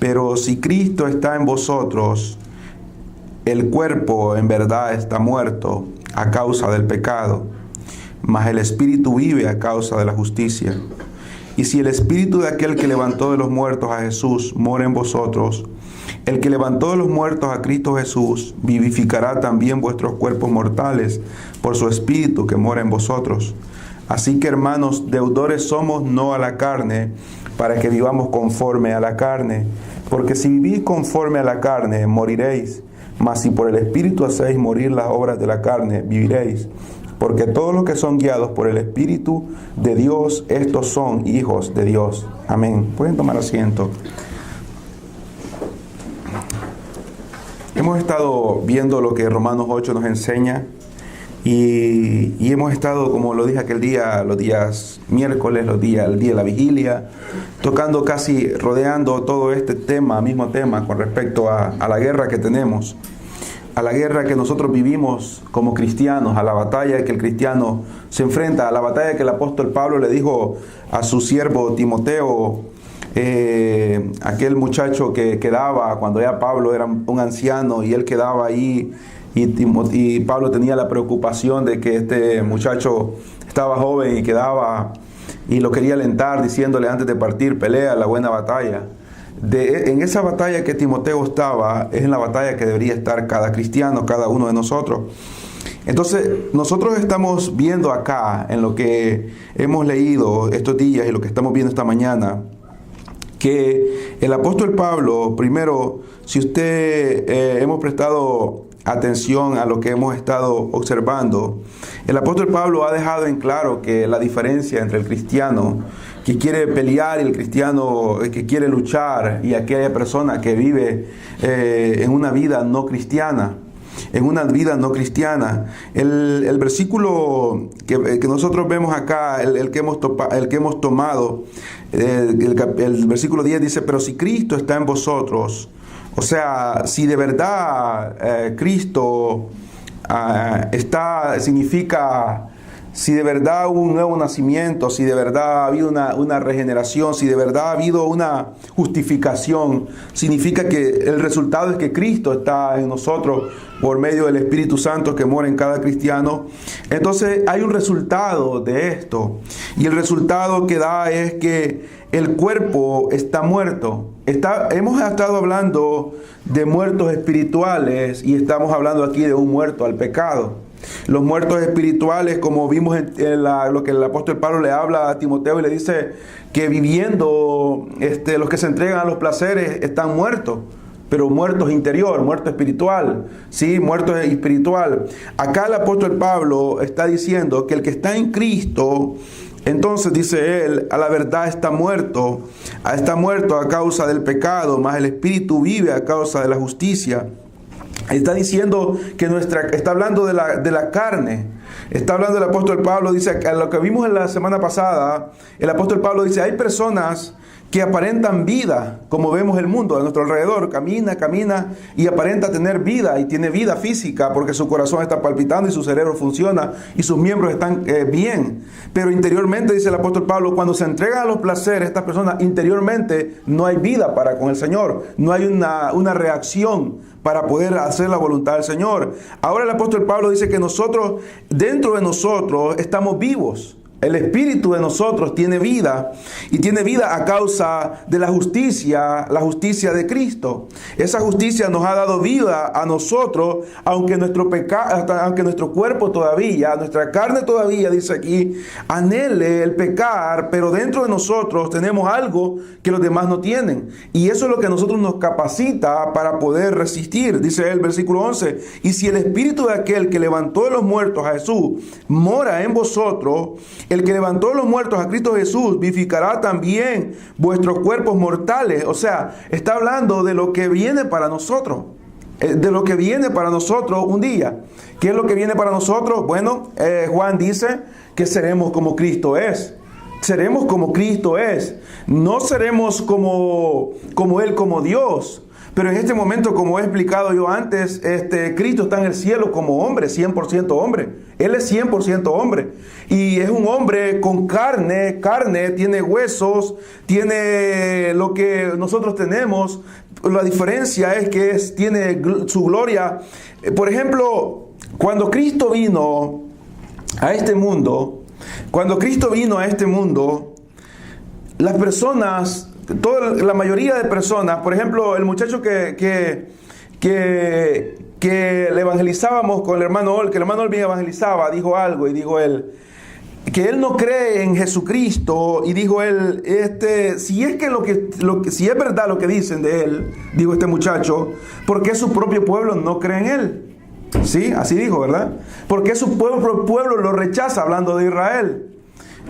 Pero si Cristo está en vosotros, el cuerpo en verdad está muerto a causa del pecado, mas el espíritu vive a causa de la justicia. Y si el espíritu de aquel que levantó de los muertos a Jesús mora en vosotros, el que levantó de los muertos a Cristo Jesús vivificará también vuestros cuerpos mortales por su espíritu que mora en vosotros. Así que, hermanos, deudores somos no a la carne, para que vivamos conforme a la carne. Porque si vivís conforme a la carne, moriréis. Mas si por el Espíritu hacéis morir las obras de la carne, viviréis. Porque todos los que son guiados por el Espíritu de Dios, estos son hijos de Dios. Amén. Pueden tomar asiento. Hemos estado viendo lo que Romanos 8 nos enseña. Y hemos estado, como lo dije aquel día, los días miércoles, el día de la vigilia, tocando casi, rodeando todo este tema, mismo tema, con respecto a la guerra que tenemos, a la guerra que nosotros vivimos como cristianos, a la batalla que el cristiano se enfrenta, a la batalla que el apóstol Pablo le dijo a su siervo Timoteo, aquel muchacho que quedaba, cuando ya Pablo era un anciano y él quedaba ahí. Y Pablo tenía la preocupación de que este muchacho estaba joven y quedaba, y lo quería alentar diciéndole antes de partir: pelea la buena batalla. En esa batalla que Timoteo estaba, es en la batalla que debería estar cada cristiano, cada uno de nosotros. Entonces, nosotros estamos viendo acá, en lo que hemos leído estos días y lo que estamos viendo esta mañana, que el apóstol Pablo, primero, si usted hemos prestado atención a lo que hemos estado observando, el apóstol Pablo ha dejado en claro que la diferencia entre el cristiano que quiere pelear y el cristiano que quiere luchar y aquella persona que vive en una vida no cristiana. En una vida no cristiana. El versículo que nosotros vemos acá, el que hemos tomado, el versículo 10 dice: pero si Cristo está en vosotros, o sea, si de verdad Cristo significa, si de verdad hubo un nuevo nacimiento, si de verdad ha habido una regeneración, si de verdad ha habido una justificación, significa que el resultado es que Cristo está en nosotros por medio del Espíritu Santo que mora en cada cristiano. Entonces hay un resultado de esto, y el resultado que da es que el cuerpo está muerto. Hemos estado hablando de muertos espirituales y estamos hablando aquí de un muerto al pecado. Los muertos espirituales, como vimos en lo que el apóstol Pablo le habla a Timoteo y le dice que viviendo, los que se entregan a los placeres están muertos, pero muertos interior, muerto espiritual, ¿sí? Muerto espiritual. Acá el apóstol Pablo está diciendo que el que está en Cristo, entonces dice él, a la verdad está muerto a causa del pecado, mas el espíritu vive a causa de la justicia. Está diciendo que está hablando de la carne. Está hablando el apóstol Pablo, dice, lo que vimos en la semana pasada, el apóstol Pablo dice, hay personas que aparentan vida, como vemos el mundo a nuestro alrededor, camina y aparenta tener vida, y tiene vida física porque su corazón está palpitando y su cerebro funciona y sus miembros están bien. Pero interiormente, dice el apóstol Pablo, cuando se entregan a los placeres, estas personas interiormente no hay vida para con el Señor, no hay una reacción para poder hacer la voluntad del Señor. Ahora el apóstol Pablo dice que nosotros, dentro de nosotros, estamos vivos. El espíritu de nosotros tiene vida, y tiene vida a causa de la justicia de Cristo. Esa justicia nos ha dado vida a nosotros, aunque nuestro cuerpo todavía, nuestra carne todavía, dice aquí, anhele el pecar, pero dentro de nosotros tenemos algo que los demás no tienen. Y eso es lo que a nosotros nos capacita para poder resistir. Dice el versículo 11, y si el espíritu de aquel que levantó de los muertos a Jesús mora en vosotros, el que levantó los muertos a Cristo Jesús vivificará también vuestros cuerpos mortales. O sea, está hablando de lo que viene para nosotros. De lo que viene para nosotros un día. ¿Qué es lo que viene para nosotros? Bueno, Juan dice que seremos como Cristo es. seremos como Cristo es. No seremos como Él, como Dios. Pero en este momento, como he explicado yo antes, Cristo está en el cielo como hombre, 100% hombre. Él es 100% hombre. Y es un hombre con carne, tiene huesos, tiene lo que nosotros tenemos. La diferencia es que tiene su gloria. Por ejemplo, cuando Cristo vino a este mundo, las personas, la mayoría de personas, por ejemplo, el muchacho que le evangelizábamos con el hermano Ol, que el hermano Ol me evangelizaba, dijo algo y dijo él, que él no cree en Jesucristo, y dijo él, si es verdad lo que dicen de él, dijo este muchacho, ¿por qué su propio pueblo no cree en él? Sí, así dijo, ¿verdad? ¿Por qué su pueblo lo rechaza, hablando de Israel?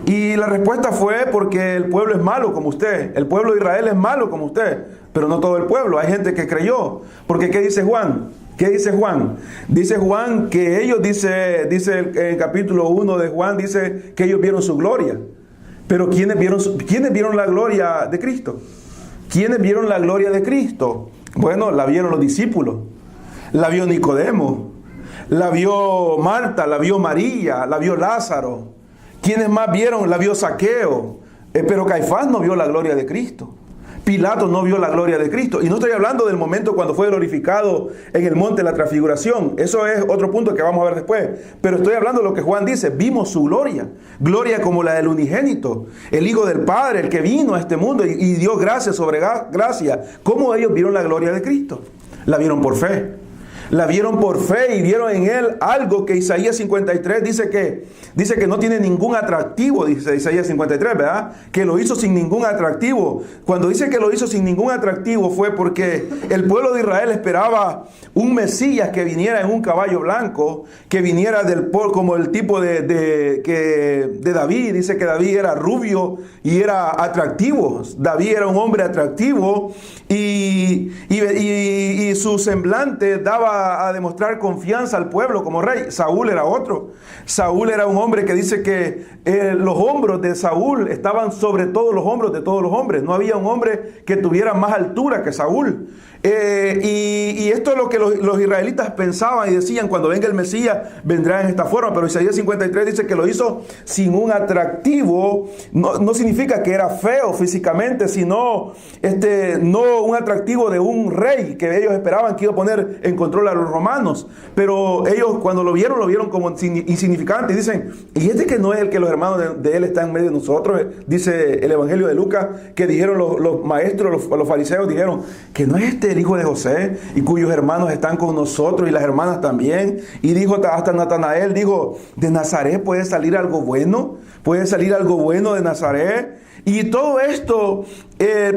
Y la respuesta fue porque el pueblo es malo como usted. El pueblo de Israel es malo como usted. Pero no todo el pueblo. Hay gente que creyó. Porque ¿qué dice Juan? ¿Qué dice Juan? Dice Juan que ellos, dice en el capítulo 1 de Juan, dice que ellos vieron su gloria. Pero ¿quiénes vieron la gloria de Cristo? ¿Quiénes vieron la gloria de Cristo? Bueno, la vieron los discípulos. La vio Nicodemo. La vio Marta, la vio María, la vio Lázaro. ¿Quiénes más vieron? La vio Zaqueo. Pero Caifás no vio la gloria de Cristo. Pilato no vio la gloria de Cristo. Y no estoy hablando del momento cuando fue glorificado en el monte de la transfiguración. Eso es otro punto que vamos a ver después. Pero estoy hablando de lo que Juan dice. Vimos su gloria. Gloria como la del unigénito. El Hijo del Padre, el que vino a este mundo y dio gracia sobre gracia. ¿Cómo ellos vieron la gloria de Cristo? La vieron por fe. La vieron por fe y vieron en él algo que Isaías 53 dice que no tiene ningún atractivo, dice Isaías 53, ¿verdad? Que lo hizo sin ningún atractivo. Cuando dice que lo hizo sin ningún atractivo fue porque el pueblo de Israel esperaba un Mesías que viniera en un caballo blanco, que viniera como el tipo de David. Dice que David era rubio y era atractivo. David era un hombre atractivo y su semblante daba a demostrar confianza al pueblo como rey. Saúl era otro. Saúl era un hombre que dice que los hombros de Saúl estaban sobre todos los hombros de todos los hombres. No había un hombre que tuviera más altura que Saúl. Y esto es lo que los israelitas pensaban y decían: cuando venga el Mesías vendrá en esta forma. Pero Isaías 53 dice que lo hizo sin un atractivo. No significa que era feo físicamente, sino no un atractivo de un rey que ellos esperaban que iba a poner en control a los romanos. Pero ellos, cuando lo vieron como insignificante, y dicen: y que no es el que los hermanos de él están en medio de nosotros. Dice el Evangelio de Lucas que dijeron los maestros, los fariseos, dijeron que no es el hijo de José, y cuyos hermanos están con nosotros y las hermanas también. Y dijo hasta Natanael, dijo: ¿de Nazaret puede salir algo bueno? ¿Puede salir algo bueno de Nazaret? Y todo esto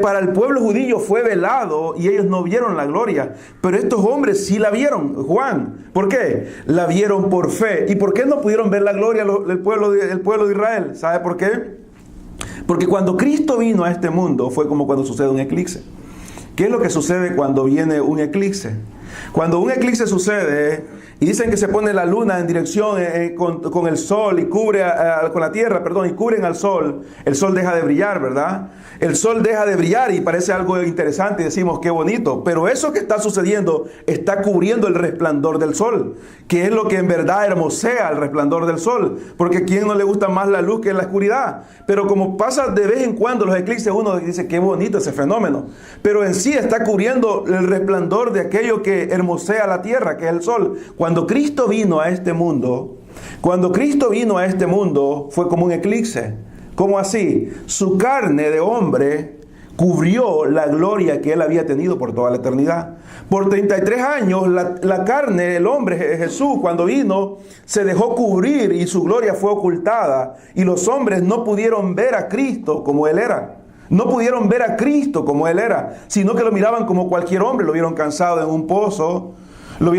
para el pueblo judío fue velado y ellos no vieron la gloria. Pero estos hombres sí la vieron, Juan. ¿Por qué? La vieron por fe. ¿Y por qué no pudieron ver la gloria del pueblo de Israel? ¿Sabe por qué? Porque cuando Cristo vino a este mundo fue como cuando sucede un eclipse. ¿Qué es lo que sucede cuando viene un eclipse? Cuando un eclipse sucede y dicen que se pone la luna en dirección con el sol y cubre con la tierra, y cubren al sol, el sol deja de brillar, ¿verdad? El sol deja de brillar y parece algo interesante y decimos: qué bonito. Pero eso que está sucediendo está cubriendo el resplandor del sol, que es lo que en verdad hermosea el resplandor del sol. Porque ¿a quién no le gusta más la luz que la oscuridad? Pero como pasa de vez en cuando los eclipses, uno dice: qué bonito ese fenómeno. Pero en sí está cubriendo el resplandor de aquello que hermosea la tierra, que es el sol. Cuando Cristo vino a este mundo, fue como un eclipse. ¿Cómo así? Su carne de hombre cubrió la gloria que él había tenido por toda la eternidad. Por 33 años la carne, el hombre Jesús, cuando vino, se dejó cubrir y su gloria fue ocultada. Y los hombres no pudieron ver a Cristo como él era. No pudieron ver a Cristo como él era, sino que lo miraban como cualquier hombre. Lo vieron cansado en un pozo. Lo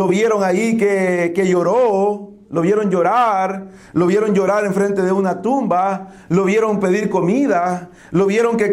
vieron ahí que lloró. lo vieron llorar enfrente de una tumba, lo vieron pedir comida, lo vieron que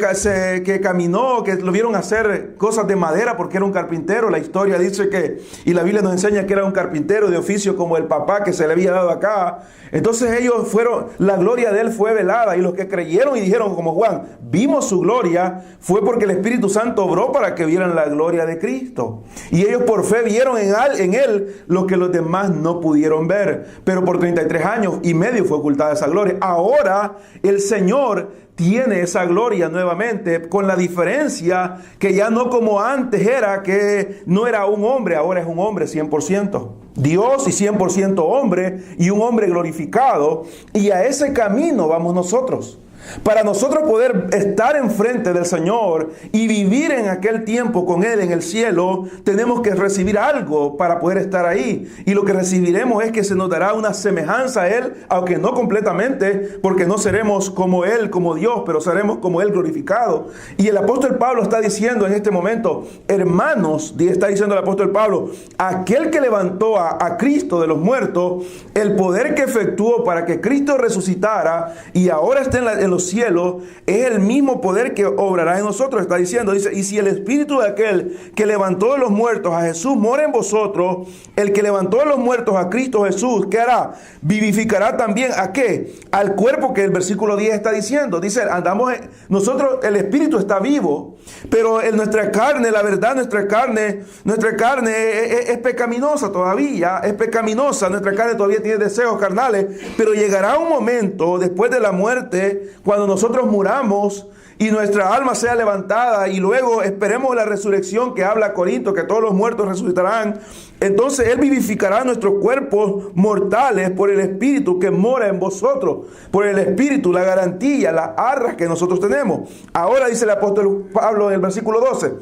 caminó, que lo vieron hacer cosas de madera porque era un carpintero. La historia dice que, y la Biblia nos enseña que era un carpintero de oficio como el papá que se le había dado acá. Entonces ellos la gloria de él fue velada, y los que creyeron y dijeron como Juan, vimos su gloria, fue porque el Espíritu Santo obró para que vieran la gloria de Cristo. Y ellos por fe vieron en él lo que los demás no pudieron ver. Pero por 33 años y medio fue ocultada esa gloria. Ahora el Señor tiene esa gloria nuevamente, con la diferencia que ya no como antes era, que no era un hombre, ahora es un hombre 100%. Dios y 100% hombre, y un hombre glorificado. Y a ese camino vamos nosotros. Para nosotros poder estar enfrente del Señor y vivir en aquel tiempo con Él en el cielo, tenemos que recibir algo para poder estar ahí. Y lo que recibiremos es que se nos dará una semejanza a Él, aunque no completamente, porque no seremos como Él, como Dios, pero seremos como Él glorificado. Y el apóstol Pablo está diciendo en este momento, hermanos, está diciendo el apóstol Pablo, aquel que levantó a Cristo de los muertos, el poder que efectuó para que Cristo resucitara y ahora esté en los cielos, es el mismo poder que obrará en nosotros. Está diciendo, dice, y si el espíritu de aquel que levantó de los muertos a Jesús mora en vosotros, el que levantó de los muertos a Cristo Jesús, ¿qué hará? Vivificará también ¿a qué? Al cuerpo, que el versículo 10 está diciendo. Dice, nosotros, el espíritu está vivo, pero en nuestra carne, la verdad, nuestra carne es pecaminosa todavía, es pecaminosa, nuestra carne todavía tiene deseos carnales, pero llegará un momento después de la muerte, cuando nosotros muramos y nuestra alma sea levantada, y luego esperemos la resurrección que habla Corinto, que todos los muertos resucitarán. Entonces Él vivificará nuestros cuerpos mortales por el Espíritu que mora en vosotros, por el Espíritu, la garantía, las arras que nosotros tenemos. Ahora dice el apóstol Pablo en el versículo 12,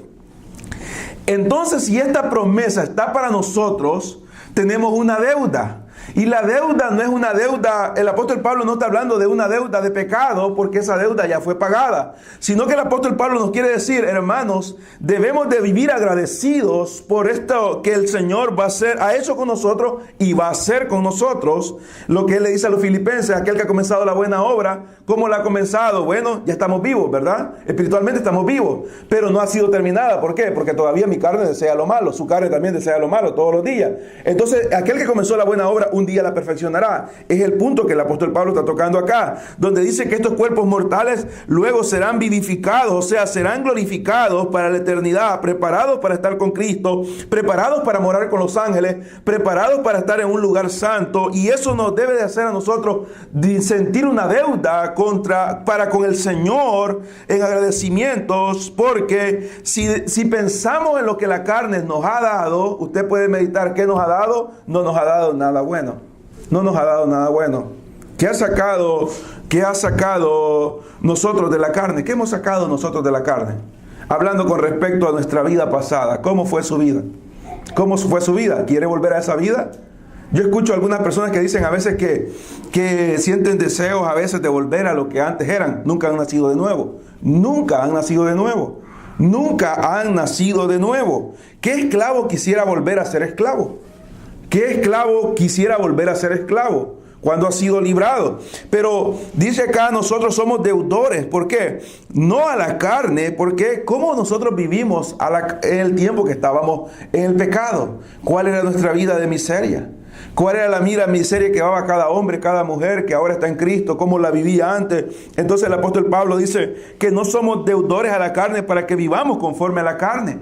entonces si esta promesa está para nosotros, tenemos una deuda. Y la deuda no es una deuda, el apóstol Pablo no está hablando de una deuda de pecado, porque esa deuda ya fue pagada, sino que el apóstol Pablo nos quiere decir, hermanos, debemos de vivir agradecidos por esto que el Señor ha hecho con nosotros y va a hacer con nosotros. Lo que Él le dice a los filipenses, aquel que ha comenzado la buena obra, ¿cómo la ha comenzado? Bueno, ya estamos vivos, ¿verdad? Espiritualmente estamos vivos, pero no ha sido terminada. ¿Por qué? Porque todavía mi carne desea lo malo, su carne también desea lo malo todos los días. Entonces, aquel que comenzó la buena obra, un día la perfeccionará. Es el punto que el apóstol Pablo está tocando acá, donde dice que estos cuerpos mortales luego serán vivificados, o sea, serán glorificados para la eternidad, preparados para estar con Cristo, preparados para morar con los ángeles, preparados para estar en un lugar santo. Y eso nos debe de hacer a nosotros sentir una deuda para con el Señor en agradecimientos, porque si pensamos en lo que la carne nos ha dado, usted puede meditar qué nos ha dado. No nos ha dado nada bueno. No nos ha dado nada bueno. ¿Qué ha sacado nosotros de la carne? ¿Qué hemos sacado nosotros de la carne? Hablando con respecto a nuestra vida pasada. ¿Cómo fue su vida? ¿Cómo fue su vida? ¿Quiere volver a esa vida? Yo escucho a algunas personas que dicen a veces que sienten deseos a veces de volver a lo que antes eran. Nunca han nacido de nuevo. Nunca han nacido de nuevo. Nunca han nacido de nuevo. ¿Qué esclavo quisiera volver a ser esclavo? ¿Qué esclavo quisiera volver a ser esclavo cuando ha sido librado? Pero dice acá, nosotros somos deudores. ¿Por qué? No a la carne, porque ¿cómo nosotros vivimos en el tiempo que estábamos en el pecado? ¿Cuál era nuestra vida de miseria? ¿Cuál era la miseria que llevaba cada hombre, cada mujer que ahora está en Cristo? ¿Cómo la vivía antes? Entonces el apóstol Pablo dice que no somos deudores a la carne para que vivamos conforme a la carne.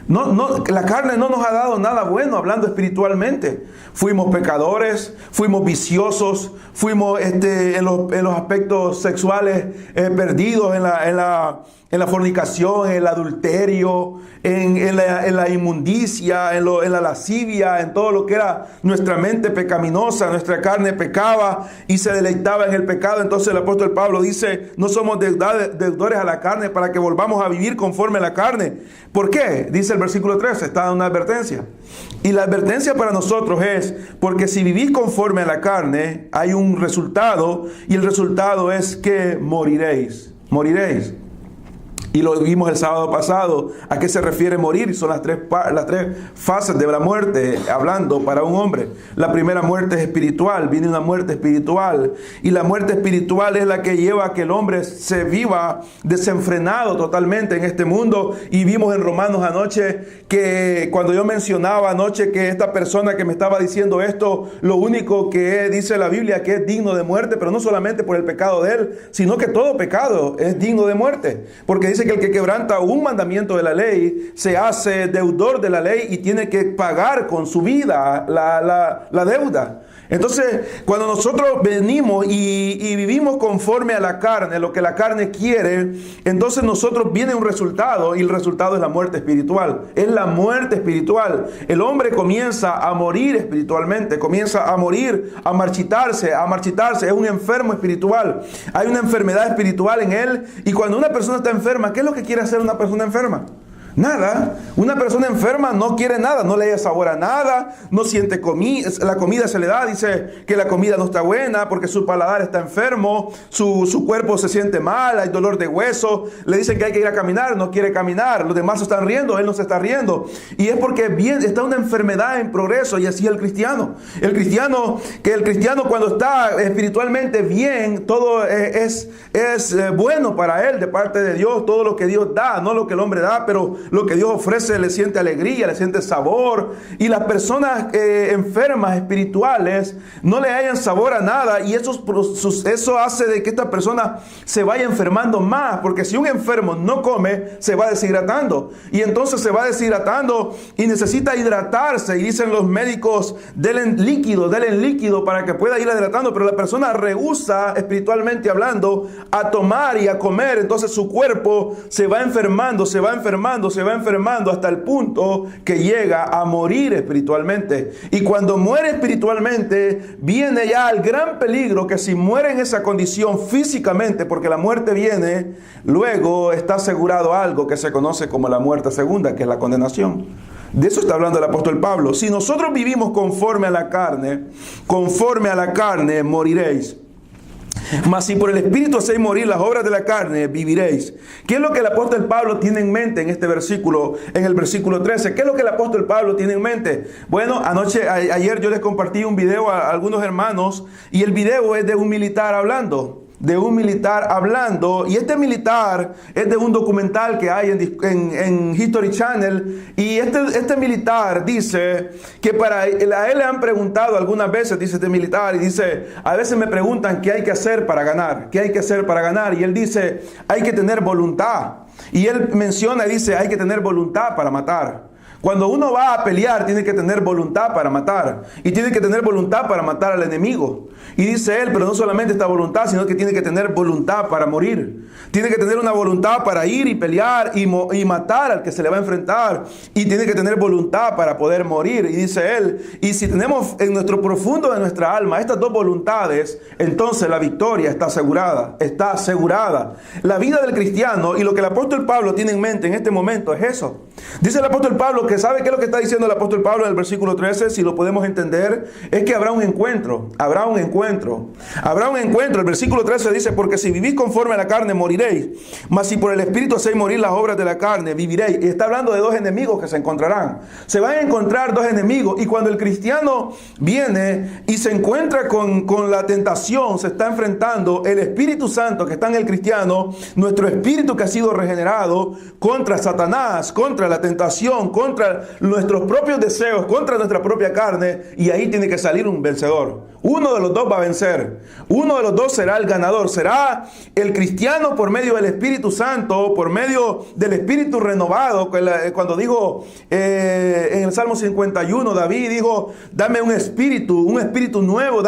La carne no nos ha dado nada bueno hablando espiritualmente. Fuimos pecadores, fuimos viciosos, fuimos en los aspectos sexuales perdidos en la fornicación, en el adulterio, en la inmundicia, en la lascivia, en todo lo que era nuestra mente pecaminosa. Nuestra carne pecaba y se deleitaba en el pecado. Entonces el apóstol Pablo dice, no somos deudores a la carne para que volvamos a vivir conforme a la carne. ¿Por qué? Dice el versículo 13, está dando una advertencia. Y la advertencia para nosotros es, porque si vivís conforme a la carne, hay un resultado, y el resultado es que moriréis. Moriréis. Y lo vimos el sábado pasado. ¿A qué se refiere morir? Son las tres fases de la muerte, hablando para un hombre. La primera muerte es espiritual, viene una muerte espiritual. Y la muerte espiritual es la que lleva a que el hombre se viva desenfrenado totalmente en este mundo. Y vimos en Romanos anoche que cuando yo mencionaba anoche que esta persona que me estaba diciendo esto, lo único que dice la Biblia que es digno de muerte, pero no solamente por el pecado de él, sino que todo pecado es digno de muerte. Porque dice que el que quebranta un mandamiento de la ley se hace deudor de la ley y tiene que pagar con su vida la deuda. Entonces, cuando nosotros venimos y vivimos conforme a la carne, lo que la carne quiere, entonces nosotros viene un resultado, y el resultado es la muerte espiritual. Es la muerte espiritual. El hombre comienza a morir espiritualmente, comienza a morir, a marchitarse, es un enfermo espiritual. Hay una enfermedad espiritual en él, y cuando una persona está enferma, ¿qué es lo que quiere hacer una persona enferma? Nada. Una persona enferma no quiere nada, no le da sabor a nada, no siente la comida se le da, dice que la comida no está buena porque su paladar está enfermo, su cuerpo se siente mal, hay dolor de hueso, le dicen que hay que ir a caminar, no quiere caminar, los demás se están riendo, él no se está riendo, y es porque está una enfermedad en progreso. Y así el cristiano cuando está espiritualmente bien, todo es bueno para él de parte de Dios, todo lo que Dios da, no lo que el hombre da, pero lo que Dios ofrece le siente alegría, le siente sabor. Y las personas enfermas espirituales no le hallan sabor a nada, y eso hace de que esta persona se vaya enfermando más, porque si un enfermo no come, se va deshidratando, y entonces se va deshidratando y necesita hidratarse, y dicen los médicos, denle líquido para que pueda ir hidratando, pero la persona rehúsa, espiritualmente hablando, a tomar y a comer. Entonces su cuerpo se va enfermando hasta el punto que llega a morir espiritualmente. Y cuando muere espiritualmente, viene ya el gran peligro, que si muere en esa condición físicamente, porque la muerte viene, luego está asegurado algo que se conoce como la muerte segunda, que es la condenación. De eso está hablando el apóstol Pablo. Si nosotros vivimos conforme a la carne, moriréis. Mas si por el Espíritu hacéis morir las obras de la carne, viviréis. ¿Qué es lo que el apóstol Pablo tiene en mente en este versículo, en el versículo 13? ¿Qué es lo que el apóstol Pablo tiene en mente? Bueno, ayer yo les compartí un video a algunos hermanos, y el video es de un militar hablando. Y este militar es de un documental que hay en History Channel, y este militar dice que a él le han preguntado algunas veces, dice este militar, y dice, a veces me preguntan qué hay que hacer para ganar, y él dice, hay que tener voluntad, y él menciona y dice, hay que tener voluntad para matar. Cuando uno va a pelear, tiene que tener voluntad para matar, y tiene que tener voluntad para matar al enemigo. Y dice él, pero no solamente esta voluntad, sino que tiene que tener voluntad para morir. Tiene que tener una voluntad para ir y pelear y matar al que se le va a enfrentar. Y tiene que tener voluntad para poder morir. Y dice él, y si tenemos en nuestro profundo de nuestra alma estas dos voluntades, entonces la victoria está asegurada. La vida del cristiano, y lo que el apóstol Pablo tiene en mente en este momento es eso. Dice el apóstol Pablo que ¿sabe qué es lo que está diciendo el apóstol Pablo en el versículo 13? Si lo podemos entender, es que habrá un encuentro. El versículo 13 dice, porque si vivís conforme a la carne, moriréis. Mas si por el Espíritu hacéis morir las obras de la carne, viviréis. Y está hablando de dos enemigos que se encontrarán. Se van a encontrar dos enemigos. Y cuando el cristiano viene y se encuentra con la tentación, se está enfrentando el Espíritu Santo que está en el cristiano, nuestro espíritu que ha sido regenerado, contra Satanás, contra la tentación, contra nuestros propios deseos, contra nuestra propia carne, y ahí tiene que salir un vencedor. Uno de los dos va a vencer. Uno de los dos será el ganador. Será el cristiano por medio del Espíritu Santo, por medio del Espíritu renovado. Cuando dijo en el Salmo 51, David dijo, dame un espíritu nuevo,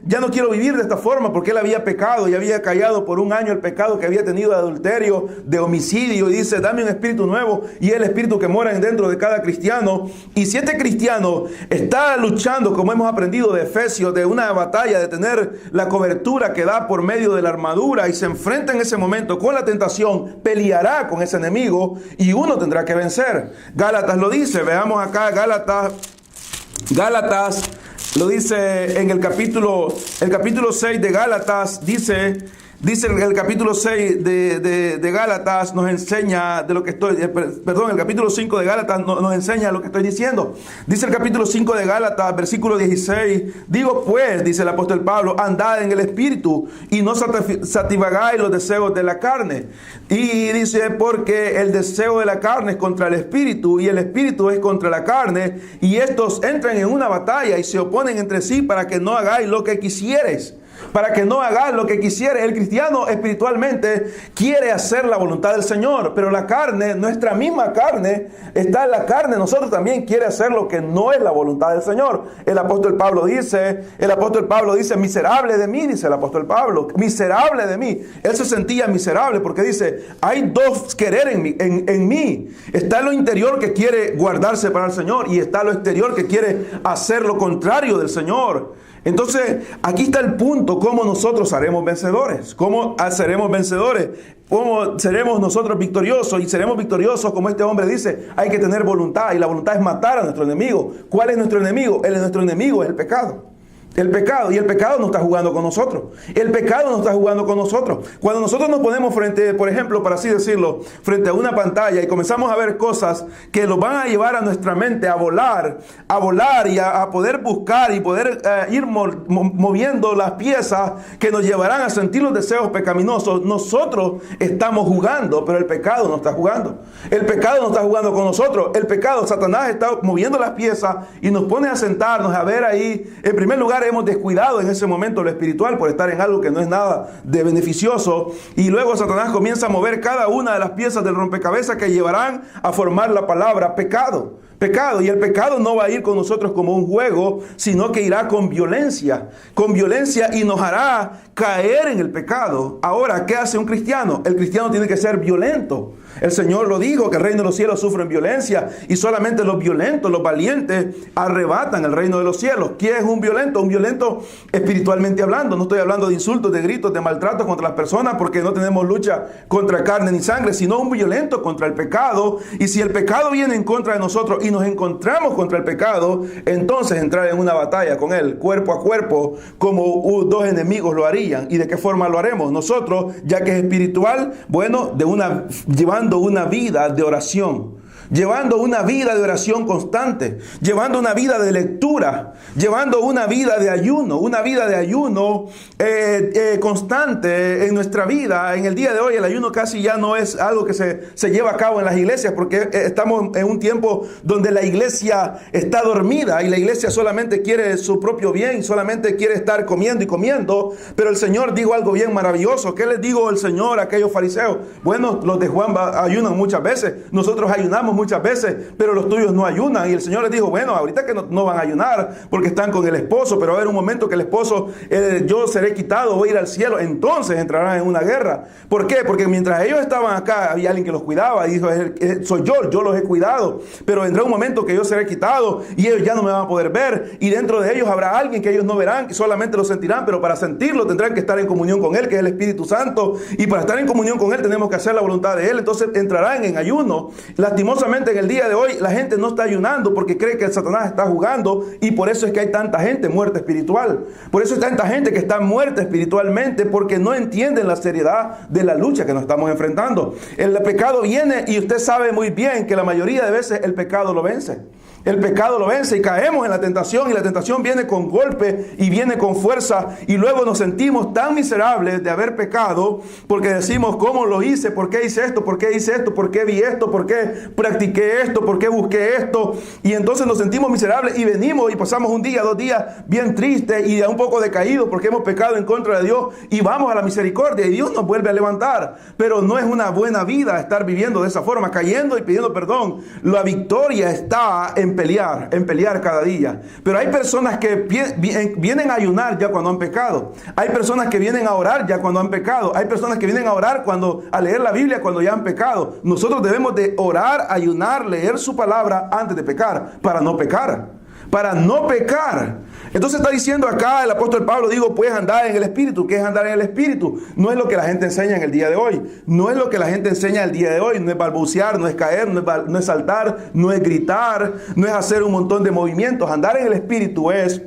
ya no quiero vivir de esta forma, porque él había pecado y había callado por un año el pecado que había tenido de adulterio, de homicidio, y dice, dame un espíritu nuevo, y es el espíritu que mora dentro de cada cristiano. Y si este cristiano está luchando, como hemos aprendido de Efesios, de una batalla, de tener la cobertura que da por medio de la armadura, y se enfrenta en ese momento con la tentación, peleará con ese enemigo, y uno tendrá que vencer. Gálatas lo dice, veamos acá, Gálatas lo dice en el capítulo 6 de Gálatas, dice Dice el capítulo 6 de Gálatas nos enseña de lo que estoy, perdón, el capítulo 5 de Gálatas nos enseña lo que estoy diciendo. Dice el capítulo 5 de Gálatas, versículo 16, digo pues, dice el apóstol Pablo, andad en el espíritu y no satisfagáis los deseos de la carne. Y dice, porque el deseo de la carne es contra el espíritu y el espíritu es contra la carne, y estos entran en una batalla y se oponen entre sí para que no hagáis lo que quisieres. Para que no hagas lo que quisiere. El cristiano espiritualmente quiere hacer la voluntad del Señor, pero la carne, nuestra misma carne, está en la carne. Nosotros también quiere hacer lo que no es la voluntad del Señor. El apóstol Pablo dice, miserable de mí, dice el apóstol Pablo, miserable de mí. Él se sentía miserable porque dice, hay dos querer en mí. Está lo interior que quiere guardarse para el Señor y está lo exterior que quiere hacer lo contrario del Señor. Entonces, aquí está el punto, cómo nosotros haremos vencedores, cómo seremos vencedores, cómo seremos nosotros victoriosos, y seremos victoriosos, como este hombre dice, hay que tener voluntad, y la voluntad es matar a nuestro enemigo. ¿Cuál es nuestro enemigo? Nuestro enemigo es el pecado. El pecado, y el pecado no está jugando con nosotros. El pecado no está jugando con nosotros. Cuando nosotros nos ponemos frente, por ejemplo, para así decirlo, frente a una pantalla y comenzamos a ver cosas que nos van a llevar a nuestra mente a volar y a poder buscar y poder ir moviendo las piezas que nos llevarán a sentir los deseos pecaminosos, nosotros estamos jugando, pero el pecado no está jugando. El pecado no está jugando con nosotros. El pecado, Satanás está moviendo las piezas y nos pone a sentarnos, a ver ahí, en primer lugar, hemos descuidado en ese momento lo espiritual por estar en algo que no es nada de beneficioso, y luego Satanás comienza a mover cada una de las piezas del rompecabezas que llevarán a formar la palabra pecado. Y el pecado no va a ir con nosotros como un juego, sino que irá con violencia y nos hará caer en el pecado. Ahora, ¿qué hace un cristiano? El cristiano tiene que ser violento. El Señor lo dijo, que el reino de los cielos sufre violencia, y solamente los violentos, los valientes, arrebatan el reino de los cielos. ¿Quién es un violento? Un violento espiritualmente hablando. No estoy hablando de insultos, de gritos, de maltratos contra las personas, porque no tenemos lucha contra carne ni sangre, sino un violento contra el pecado. Y si el pecado viene en contra de nosotros y nos encontramos contra el pecado, entonces entrar en una batalla con él, cuerpo a cuerpo, como dos enemigos lo harían. ¿Y de qué forma lo haremos? Nosotros, ya que es espiritual, bueno, llevando una vida de oración. Llevando una vida de oración constante, llevando una vida de lectura, llevando una vida de ayuno, constante en nuestra vida. En el día de hoy el ayuno casi ya no es algo que se lleva a cabo en las iglesias, porque estamos en un tiempo donde la iglesia está dormida y la iglesia solamente quiere su propio bien, solamente quiere estar comiendo y comiendo. Pero el Señor dijo algo bien maravilloso. ¿Qué les dijo el Señor a aquellos fariseos? Bueno, los de Juan ayunan muchas veces, nosotros ayunamos muchas veces, pero los tuyos no ayunan. Y el Señor les dijo, bueno, ahorita que no van a ayunar porque están con el esposo, pero va a haber un momento que el esposo, yo seré quitado, voy a ir al cielo, entonces entrarán en una guerra. ¿Por qué? Porque mientras ellos estaban acá, había alguien que los cuidaba y dijo, soy yo los he cuidado, pero vendrá un momento que yo seré quitado y ellos ya no me van a poder ver, y dentro de ellos habrá alguien que ellos no verán, que solamente lo sentirán, pero para sentirlo tendrán que estar en comunión con Él, que es el Espíritu Santo, y para estar en comunión con Él tenemos que hacer la voluntad de Él. Entonces entrarán en ayuno. Lastimosamente, en el día de hoy la gente no está ayunando porque cree que el Satanás está jugando, y por eso es que hay tanta gente muerta espiritual. Por eso hay tanta gente que está muerta espiritualmente, porque no entienden la seriedad de la lucha que nos estamos enfrentando. El pecado viene, y usted sabe muy bien que la mayoría de veces el pecado lo vence. El pecado lo vence y caemos en la tentación, y la tentación viene con golpe y viene con fuerza, y luego nos sentimos tan miserables de haber pecado porque decimos, ¿cómo lo hice? ¿Por qué hice esto? ¿Por qué hice esto? ¿Por qué vi esto? ¿Por qué practiqué esto? ¿Por qué busqué esto? Y entonces nos sentimos miserables y venimos y pasamos un día, 2 días bien tristes y un poco decaídos porque hemos pecado en contra de Dios, y vamos a la misericordia y Dios nos vuelve a levantar. Pero no es una buena vida estar viviendo de esa forma, cayendo y pidiendo perdón. La victoria está en pelear cada día. Pero hay personas que vienen a ayunar ya cuando han pecado. Hay personas que vienen a orar ya cuando han pecado. Hay personas que vienen a orar a leer la Biblia cuando ya han pecado. Nosotros debemos de orar, ayunar, leer su palabra antes de pecar, para no pecar. Entonces está diciendo acá el apóstol Pablo, pues andar en el Espíritu. ¿Qué es andar en el Espíritu? No es lo que la gente enseña en el día de hoy. No es lo que la gente enseña el día de hoy. No es balbucear, no es caer, no es saltar, no es gritar, no es hacer un montón de movimientos. Andar en el Espíritu es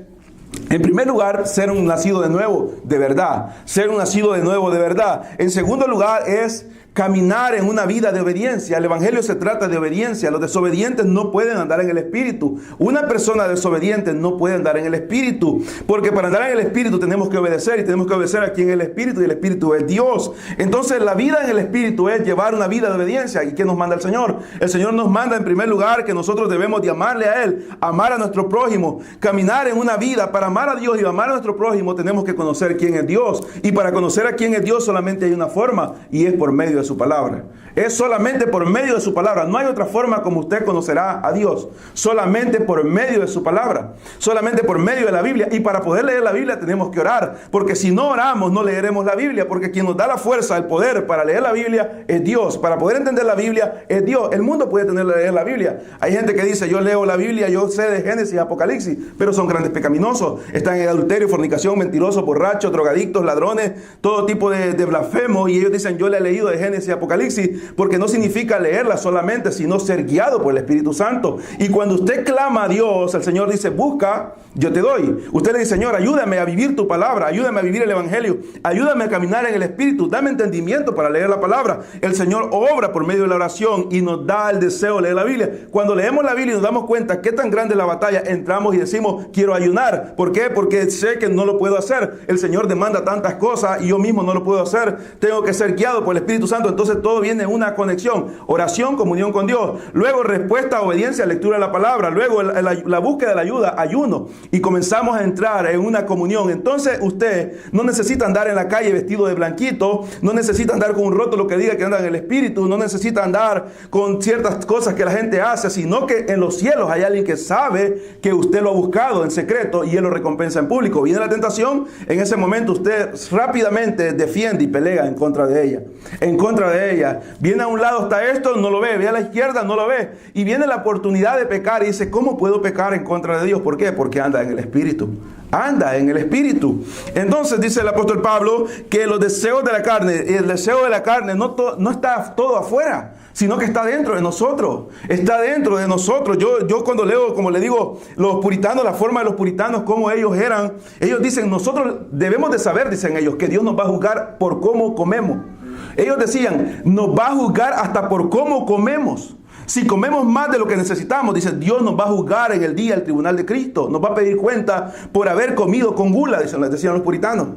En primer lugar, ser un nacido de nuevo de verdad. Ser un nacido de nuevo de verdad. En segundo lugar es caminar en una vida de obediencia. El evangelio se trata de obediencia. Los desobedientes no pueden andar en el espíritu. Una persona desobediente no puede andar en el espíritu, porque para andar en el espíritu tenemos que obedecer, y tenemos que obedecer aquí en el espíritu, y el espíritu es Dios. Entonces la vida en el espíritu es llevar una vida de obediencia. ¿Y qué nos manda el Señor? El Señor nos manda en primer lugar que nosotros debemos de amarle a Él, amar a nuestro prójimo, caminar en una vida. Para amar a Dios y amar a nuestro prójimo tenemos que conocer quién es Dios, y para conocer a quién es Dios solamente hay una forma, y es por medio de su palabra. Es solamente por medio de su palabra. No hay otra forma como usted conocerá a Dios. Solamente por medio de su palabra. Solamente por medio de la Biblia. Y para poder leer la Biblia tenemos que orar. Porque si no oramos, no leeremos la Biblia. Porque quien nos da la fuerza, el poder para leer la Biblia es Dios. Para poder entender la Biblia es Dios. El mundo puede leer la Biblia. Hay gente que dice, yo leo la Biblia, yo sé de Génesis y Apocalipsis. Pero son grandes pecaminosos. Están en adulterio, fornicación, mentirosos, borrachos, drogadictos, ladrones, todo tipo de blasfemos. Y ellos dicen, yo le he leído de Génesis y Apocalipsis. Porque no significa leerla solamente, sino ser guiado por el Espíritu Santo. Y cuando usted clama a Dios, el Señor dice, busca, yo te doy. Usted le dice, Señor, ayúdame a vivir tu palabra, ayúdame a vivir el evangelio, ayúdame a caminar en el Espíritu, dame entendimiento para leer la palabra. El Señor obra por medio de la oración y nos da el deseo de leer la Biblia. Cuando leemos la Biblia y nos damos cuenta qué tan grande es la batalla, entramos y decimos, quiero ayunar. ¿Por qué? Porque sé que no lo puedo hacer. El Señor demanda tantas cosas y yo mismo no lo puedo hacer. Tengo que ser guiado por el Espíritu Santo. Entonces todo viene en una conexión, oración, comunión con Dios, luego respuesta, obediencia, lectura de la palabra, luego la búsqueda de la ayuda, ayuno, y comenzamos a entrar en una comunión. Entonces usted no necesita andar en la calle vestido de blanquito, no necesita andar con un rótulo que diga que anda en el Espíritu, no necesita andar con ciertas cosas que la gente hace, sino que en los cielos hay alguien que sabe que usted lo ha buscado en secreto y Él lo recompensa en público. Viene la tentación, en ese momento usted rápidamente defiende y pelea en contra de ella, en contra de ella. Viene a un lado, está esto, no lo ve. Ve a la izquierda, no lo ve. Y viene la oportunidad de pecar y dice, ¿cómo puedo pecar en contra de Dios? ¿Por qué? Porque anda en el Espíritu. Anda en el Espíritu. Entonces dice el apóstol Pablo que los deseos de la carne, el deseo de la carne no está todo afuera, sino que está dentro de nosotros. Está dentro de nosotros. Yo cuando leo, como le digo, los puritanos, la forma de los puritanos, cómo ellos eran, ellos dicen, nosotros debemos de saber, dicen ellos, que Dios nos va a juzgar por cómo comemos. Ellos decían, nos va a juzgar hasta por cómo comemos. Si comemos más de lo que necesitamos, dice, Dios nos va a juzgar en el día del tribunal de Cristo. Nos va a pedir cuenta por haber comido con gula, decían los puritanos.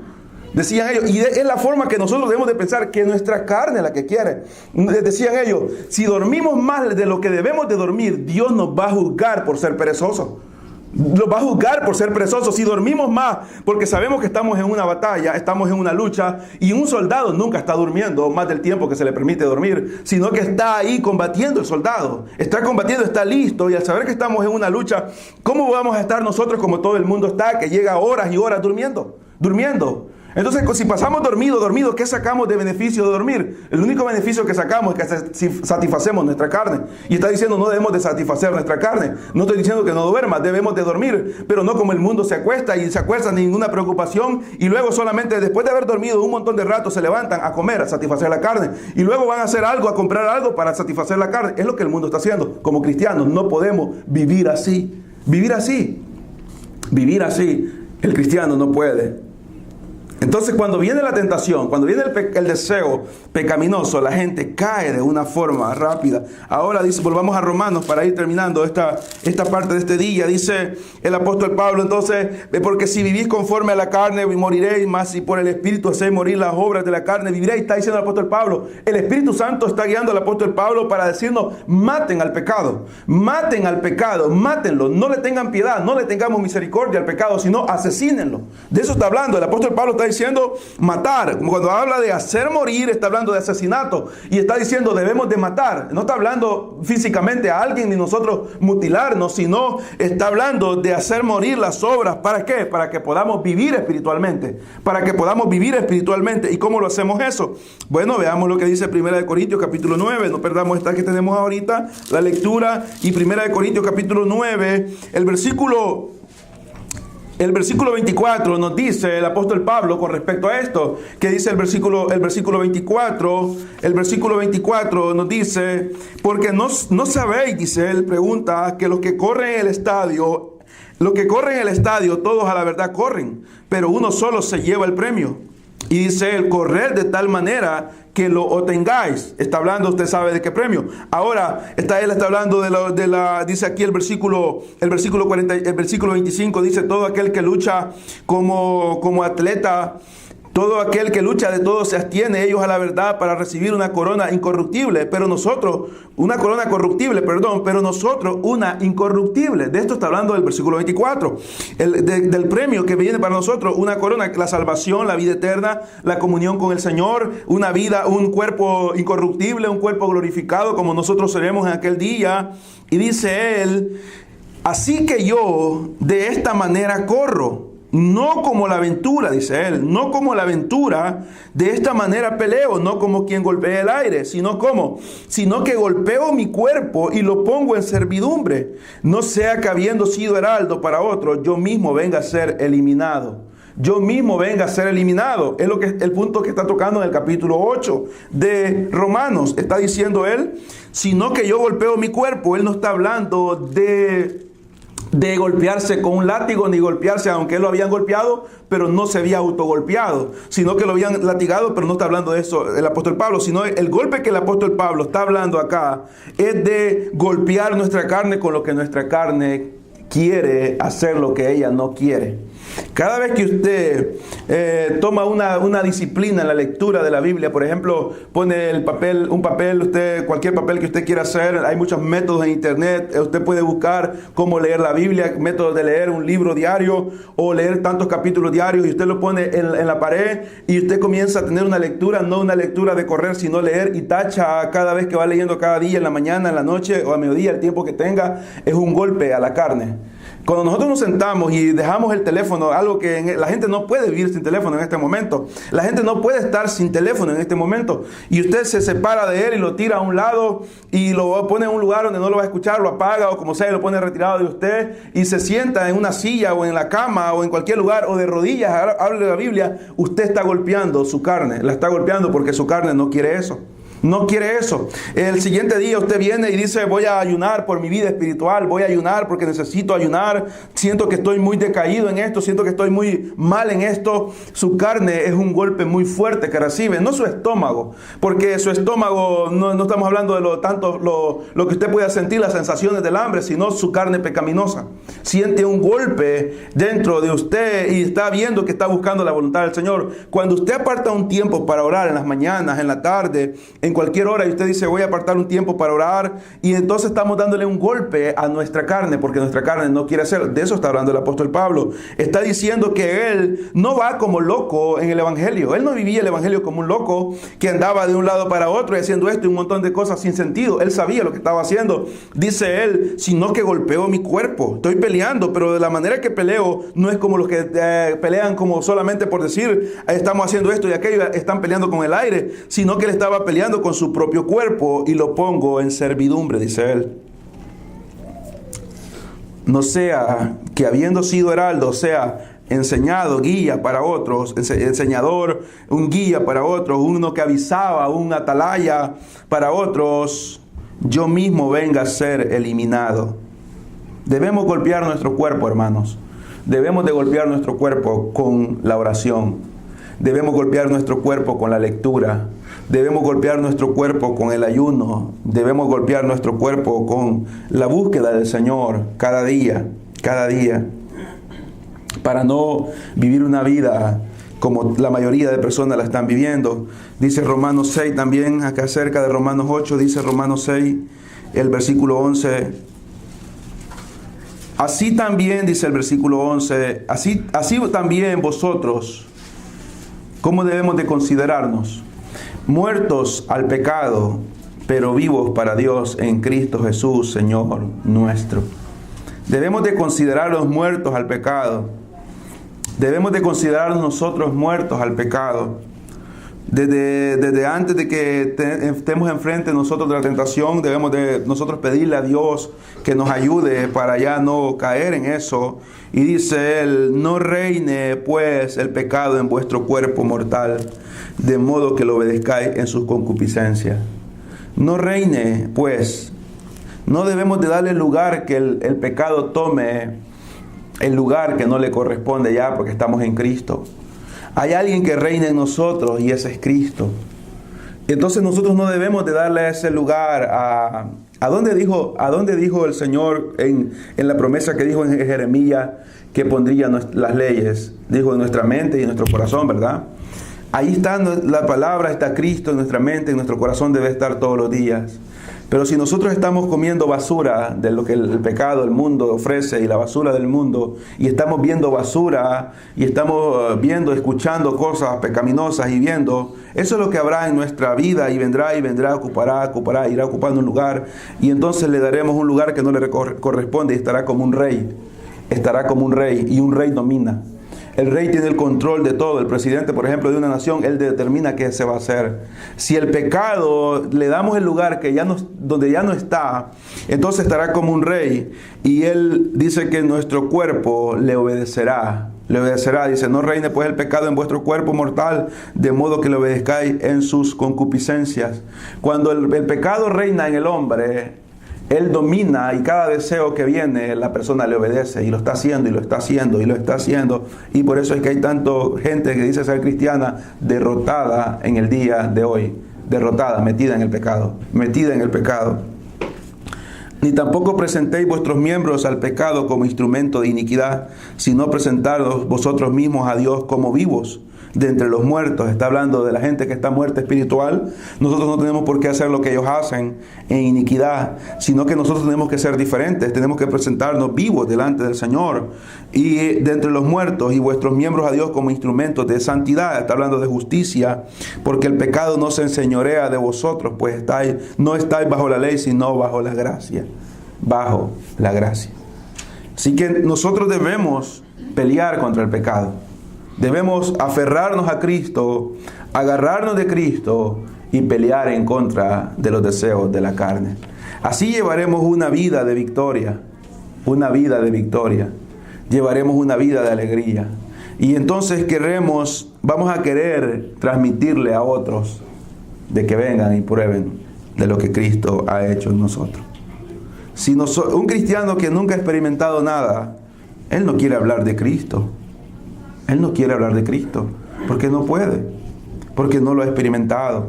Decían ellos, y es la forma que nosotros debemos de pensar, que nuestra carne es la que quiere. Decían ellos, si dormimos más de lo que debemos de dormir, Dios nos va a juzgar por ser perezosos. Nos va a juzgar por ser perezosos. Si dormimos más, porque sabemos que estamos en una batalla, estamos en una lucha, y un soldado nunca está durmiendo más del tiempo que se le permite dormir, sino que está ahí combatiendo. El soldado está combatiendo, está listo, y al saber que estamos en una lucha, ¿cómo vamos a estar nosotros como todo el mundo está, que llega horas y horas durmiendo? Entonces, si pasamos dormido, ¿qué sacamos de beneficio de dormir? El único beneficio que sacamos es que satisfacemos nuestra carne. Y está diciendo, no debemos de satisfacer nuestra carne. No estoy diciendo que no duermas, debemos de dormir, pero no como el mundo se acuesta y se acuesta sin ninguna preocupación, y luego solamente después de haber dormido un montón de rato se levantan a comer, a satisfacer la carne, y luego van a hacer algo, a comprar algo para satisfacer la carne. Es lo que el mundo está haciendo. Como cristianos no podemos vivir así. Vivir así. El cristiano no puede. Entonces, cuando viene la tentación, cuando viene el deseo pecaminoso, la gente cae de una forma rápida. Ahora dice, volvamos a Romanos para ir terminando esta parte de este día. Dice el apóstol Pablo, entonces, porque si vivís conforme a la carne, moriréis, mas si por el Espíritu hacéis morir las obras de la carne, viviréis. Está diciendo el apóstol Pablo. El Espíritu Santo está guiando al apóstol Pablo para decirnos, maten al pecado, mátenlo, no le tengan piedad, no le tengamos misericordia al pecado, sino asesínenlo. De eso está hablando. El apóstol Pablo está diciendo matar. Cuando habla de hacer morir, está hablando de asesinato, y está diciendo debemos de matar. No está hablando físicamente a alguien ni nosotros mutilarnos, sino está hablando de hacer morir las obras. ¿Para qué? Para que podamos vivir espiritualmente. ¿Y cómo lo hacemos eso? Bueno, veamos lo que dice 1 Corintios capítulo 9. No perdamos esta que tenemos ahorita, la lectura. Y 1 Corintios capítulo 9, el versículo 24 nos dice el apóstol Pablo con respecto a esto. Que dice el versículo 24? El versículo 24 nos dice, porque no sabéis, dice él, pregunta, que los que corren el estadio, Los que corren el estadio, todos a la verdad corren, pero uno solo se lleva el premio. Y dice él, correr de tal manera que lo obtengáis. Está hablando, usted sabe de qué premio. Ahora, él está hablando dice aquí el versículo 25, dice, todo aquel que lucha como atleta, todo aquel que lucha de todo se abstiene ellos a la verdad para recibir una corona incorruptible, pero nosotros, una corona corruptible, perdón, pero nosotros una incorruptible. De esto está hablando el versículo 24, del premio que viene para nosotros, una corona, la salvación, la vida eterna, la comunión con el Señor, una vida, un cuerpo incorruptible, un cuerpo glorificado como nosotros seremos en aquel día. Y dice él, así que yo de esta manera corro. No como la aventura, dice él, no como la aventura, de esta manera peleo, no como quien golpea el aire, sino que golpeo mi cuerpo y lo pongo en servidumbre, no sea que habiendo sido heraldo para otro, yo mismo venga a ser eliminado. Yo mismo venga a ser eliminado. Es el punto que está tocando en el capítulo 8 de Romanos. Está diciendo él, sino que yo golpeo mi cuerpo. Él no está hablando de golpearse con un látigo, ni golpearse, aunque él lo habían golpeado, pero no se había autogolpeado, sino que lo habían latigado, pero no está hablando de eso el apóstol Pablo, sino el golpe que el apóstol Pablo está hablando acá es de golpear nuestra carne con lo que nuestra carne quiere hacer, lo que ella no quiere. Cada vez que usted toma una disciplina en la lectura de la Biblia, por ejemplo, pone un papel, cualquier papel que usted quiera hacer, hay muchos métodos en internet, usted puede buscar cómo leer la Biblia, métodos de leer un libro diario o leer tantos capítulos diarios, y usted lo pone en la pared y usted comienza a tener una lectura, no una lectura de correr, sino leer, y tacha cada vez que va leyendo, cada día, en la mañana, en la noche o a mediodía, el tiempo que tenga, es un golpe a la carne. Cuando nosotros nos sentamos y dejamos el teléfono, algo que la gente no puede vivir sin teléfono en este momento. La gente no puede estar sin teléfono en este momento. Y usted se separa de él y lo tira a un lado y lo pone en un lugar donde no lo va a escuchar, lo apaga o como sea, y lo pone retirado de usted y se sienta en una silla o en la cama o en cualquier lugar o de rodillas, hable de la Biblia. Usted está golpeando su carne, la está golpeando porque su carne no quiere eso. No quiere eso. El siguiente día usted viene y dice, voy a ayunar por mi vida espiritual, voy a ayunar porque necesito ayunar, siento que estoy muy decaído en esto, siento que estoy muy mal en esto. Su carne es un golpe muy fuerte que recibe, no su estómago, porque su estómago, no estamos hablando de lo que usted pueda sentir, las sensaciones del hambre, sino su carne pecaminosa. Siente un golpe dentro de usted y está viendo que está buscando la voluntad del Señor. Cuando usted aparta un tiempo para orar en las mañanas, en la tarde, en cualquier hora, y usted dice, voy a apartar un tiempo para orar, y entonces estamos dándole un golpe a nuestra carne, porque nuestra carne no quiere hacer. De eso está hablando el apóstol Pablo. Está diciendo que él no va como loco en el evangelio. Él no vivía el evangelio como un loco que andaba de un lado para otro y haciendo esto y un montón de cosas sin sentido. Él sabía lo que estaba haciendo. Dice él, sino que golpeo mi cuerpo. Estoy peleando, pero de la manera que peleo no es como los que pelean como solamente por decir, estamos haciendo esto y aquello, están peleando con el aire, sino que él estaba peleando con su propio cuerpo y lo pongo en servidumbre, dice él. No sea que habiendo sido heraldo, sea enseñado, guía para otros, enseñador, un guía para otros, uno que avisaba, un atalaya para otros, yo mismo venga a ser eliminado. Debemos golpear nuestro cuerpo, hermanos. Debemos de golpear nuestro cuerpo con la oración. Debemos golpear nuestro cuerpo con la lectura. Debemos golpear nuestro cuerpo con el ayuno. Debemos golpear nuestro cuerpo con la búsqueda del Señor cada día, para no vivir una vida como la mayoría de personas la están viviendo. Dice Romanos 6 también, acá cerca de Romanos 8, dice Romanos 6, el versículo 11. Así también, dice el versículo 11, así también vosotros, ¿cómo debemos de considerarnos? Muertos al pecado, pero vivos para Dios en Cristo Jesús, Señor nuestro. Debemos de considerarnos muertos al pecado. Debemos de considerarnos nosotros muertos al pecado. Desde antes de que estemos enfrente nosotros de la tentación, debemos de nosotros pedirle a Dios que nos ayude para ya no caer en eso. Y dice él, no reine pues el pecado en vuestro cuerpo mortal, de modo que lo obedezcáis en sus concupiscencias. No reine pues, no debemos de darle lugar que el pecado tome el lugar que no le corresponde ya porque estamos en Cristo. Hay alguien que reina en nosotros y ese es Cristo. Entonces nosotros no debemos de darle ese lugar ¿a dónde dijo el Señor en la promesa que dijo en Jeremías que pondría las leyes? Dijo en nuestra mente y en nuestro corazón, ¿verdad? Ahí está la palabra, está Cristo en nuestra mente, en nuestro corazón debe estar todos los días. Pero si nosotros estamos comiendo basura de lo que el pecado, el mundo ofrece y la basura del mundo, y estamos viendo basura, y estamos escuchando cosas pecaminosas y viendo, eso es lo que habrá en nuestra vida y vendrá, irá ocupando un lugar, y entonces le daremos un lugar que no le corresponde y estará como un rey, y un rey domina. El rey tiene el control de todo. El presidente, por ejemplo, de una nación, él determina qué se va a hacer. Si el pecado le damos el lugar donde ya no está, entonces estará como un rey. Y él dice que nuestro cuerpo le obedecerá. Dice, no reine pues el pecado en vuestro cuerpo mortal, de modo que le obedezcáis en sus concupiscencias. Cuando el pecado reina en el hombre, él domina y cada deseo que viene la persona le obedece y lo está haciendo y lo está haciendo y lo está haciendo. Y por eso es que hay tanto gente que dice ser cristiana derrotada en el día de hoy. Derrotada, metida en el pecado. Ni tampoco presentéis vuestros miembros al pecado como instrumento de iniquidad, sino presentaros vosotros mismos a Dios como vivos de entre los muertos. Está hablando de la gente que está muerta espiritual. Nosotros no tenemos por qué hacer lo que ellos hacen en iniquidad, sino que nosotros tenemos que ser diferentes. Tenemos que presentarnos vivos delante del Señor y de entre los muertos, y vuestros miembros a Dios como instrumentos de santidad. Está hablando de justicia, porque el pecado no se enseñorea de vosotros, pues no estáis bajo la ley, sino bajo la gracia. Bajo la gracia. Así que nosotros debemos pelear contra el pecado. Debemos aferrarnos a Cristo, agarrarnos de Cristo y pelear en contra de los deseos de la carne. Así llevaremos una vida de victoria, llevaremos una vida de alegría. Y entonces vamos a querer transmitirle a otros de que vengan y prueben de lo que Cristo ha hecho en nosotros. Un cristiano que nunca ha experimentado nada, él no quiere hablar de Cristo. Él no quiere hablar de Cristo, porque no puede, porque no lo ha experimentado.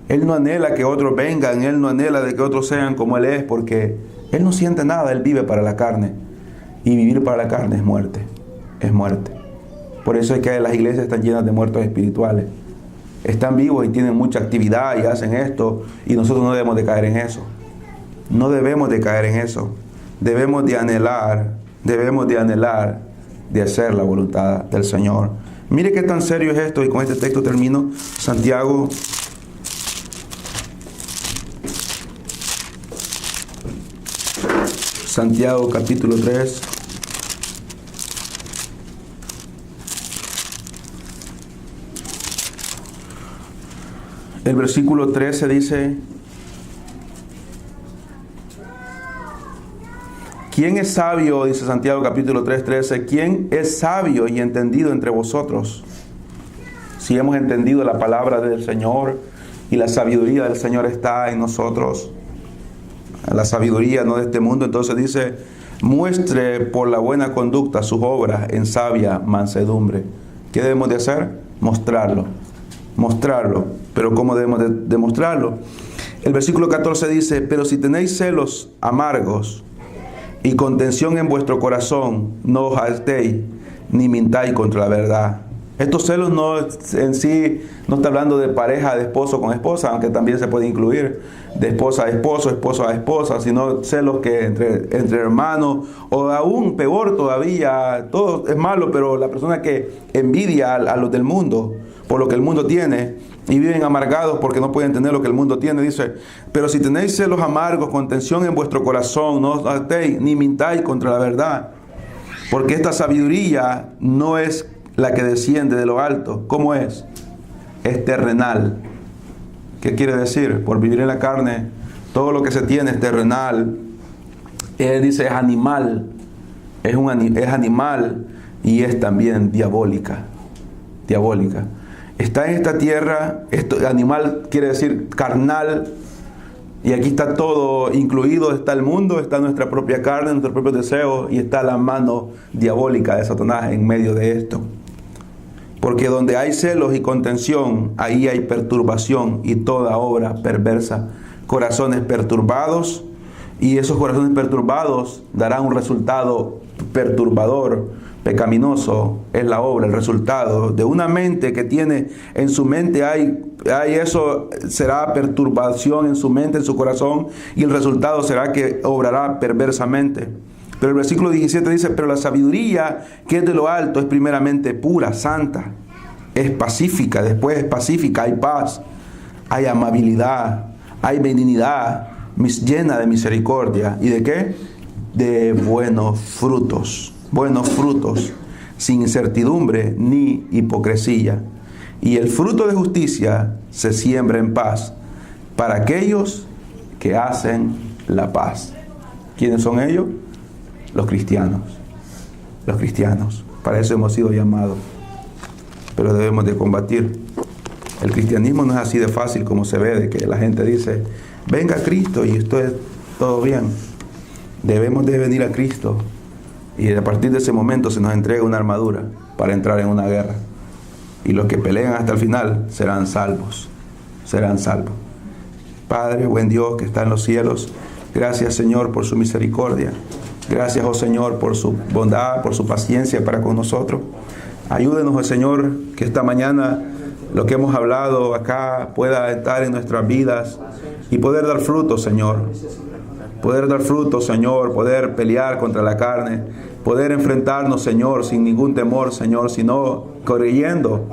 Él no anhela que otros vengan, él no anhela de que otros sean como él es, porque él no siente nada, él vive para la carne. Y vivir para la carne es muerte, Por eso es que las iglesias están llenas de muertos espirituales. Están vivos y tienen mucha actividad y hacen esto, y nosotros no debemos de caer en eso. No debemos de caer en eso. Debemos de anhelar de hacer la voluntad del Señor. Mire qué tan serio es esto, y con este texto termino. Santiago capítulo 3. El versículo 13 dice: ¿quién es sabio? Dice Santiago capítulo 3, 13. ¿Quién es sabio y entendido entre vosotros? Si hemos entendido la palabra del Señor y la sabiduría del Señor está en nosotros, la sabiduría no de este mundo, entonces dice: muestre por la buena conducta sus obras en sabia mansedumbre. ¿Qué debemos de hacer? Mostrarlo. Pero ¿cómo debemos de demostrarlo? El versículo 14 dice: pero si tenéis celos amargos y contención en vuestro corazón, no os hartéis ni mintáis contra la verdad. Estos celos no en sí no está hablando de pareja, de esposo con esposa, aunque también se puede incluir de esposa a esposo, esposo a esposa, sino celos que entre hermanos, o aún peor todavía, todo es malo, pero la persona que envidia a los del mundo por lo que el mundo tiene y viven amargados porque no pueden tener lo que el mundo tiene, dice: pero si tenéis celos amargos, contención en vuestro corazón, no os hartéis ni mintáis contra la verdad, porque esta sabiduría no es la que desciende de lo alto. ¿Cómo es? Es terrenal. ¿Qué quiere decir? Por vivir en la carne, todo lo que se tiene es terrenal. Él dice es animal, es animal y es también diabólica. Está en esta tierra, esto, animal quiere decir carnal, Y aquí está todo incluido, está el mundo, está nuestra propia carne, nuestros propios deseos y está la mano diabólica de Satanás en medio de esto. Porque donde hay celos y contención, ahí hay perturbación y toda obra perversa. Corazones perturbados, y esos corazones perturbados darán un resultado perturbador, pecaminoso. Es la obra, el resultado de una mente que tiene en su mente hay eso, será perturbación en su mente, en su corazón, y el resultado será que obrará perversamente. Pero el versículo 17 dice: pero la sabiduría que es de lo alto es primeramente pura, santa, es pacífica, después es pacífica, hay paz, hay amabilidad, hay benignidad, llena de misericordia. ¿Y de qué? De buenos frutos, sin incertidumbre ni hipocresía. Y el fruto de justicia se siembra en paz para aquellos que hacen la paz. ¿Quiénes son ellos? Los cristianos. Los cristianos. Para eso hemos sido llamados. Pero debemos de combatir. El cristianismo no es así de fácil como se ve, de que la gente dice: venga Cristo y esto es todo bien. Debemos de venir a Cristo, y a partir de ese momento se nos entrega una armadura para entrar en una guerra. Y los que pelean hasta el final serán salvos. Serán salvos. Padre, buen Dios que está en los cielos, gracias, Señor, por su misericordia. Gracias, oh Señor, por su bondad, por su paciencia para con nosotros. Ayúdenos, oh Señor, que esta mañana lo que hemos hablado acá pueda estar en nuestras vidas y poder dar fruto, Señor. Poder dar fruto, Señor, poder pelear contra la carne, poder enfrentarnos, Señor, sin ningún temor, Señor, sino creyendo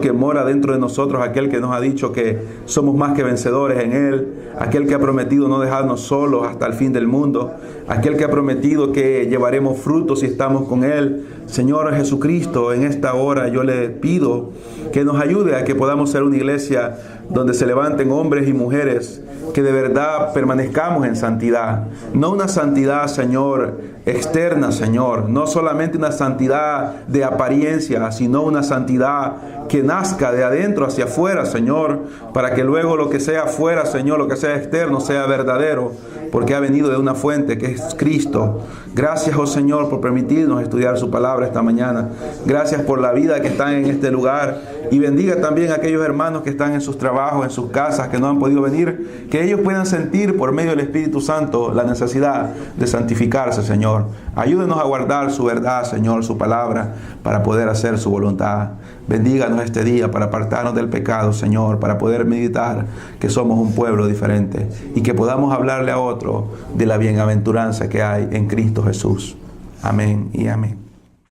que mora dentro de nosotros aquel que nos ha dicho que somos más que vencedores en Él, aquel que ha prometido no dejarnos solos hasta el fin del mundo, aquel que ha prometido que llevaremos frutos si estamos con Él. Señor Jesucristo, en esta hora yo le pido que nos ayude a que podamos ser una iglesia donde se levanten hombres y mujeres que de verdad permanezcamos en santidad. No una santidad, Señor, externa, Señor. No solamente una santidad de apariencia, sino una santidad que nazca de adentro hacia afuera, Señor, para que luego lo que sea afuera, Señor, lo que sea externo, sea verdadero, porque ha venido de una fuente que es Cristo. Gracias, oh Señor, por permitirnos estudiar su palabra esta mañana. Gracias por la vida que están en este lugar, y bendiga también a aquellos hermanos que están en sus trabajos, en sus casas, que no han podido venir, que ellos puedan sentir por medio del Espíritu Santo la necesidad de santificarse, Señor. Ayúdenos a guardar su verdad, Señor, su palabra, para poder hacer su voluntad. Bendíganos este día para apartarnos del pecado, Señor, para poder meditar que somos un pueblo diferente y que podamos hablarle a otro de la bienaventuranza que hay en Cristo Jesús. Amén y amén.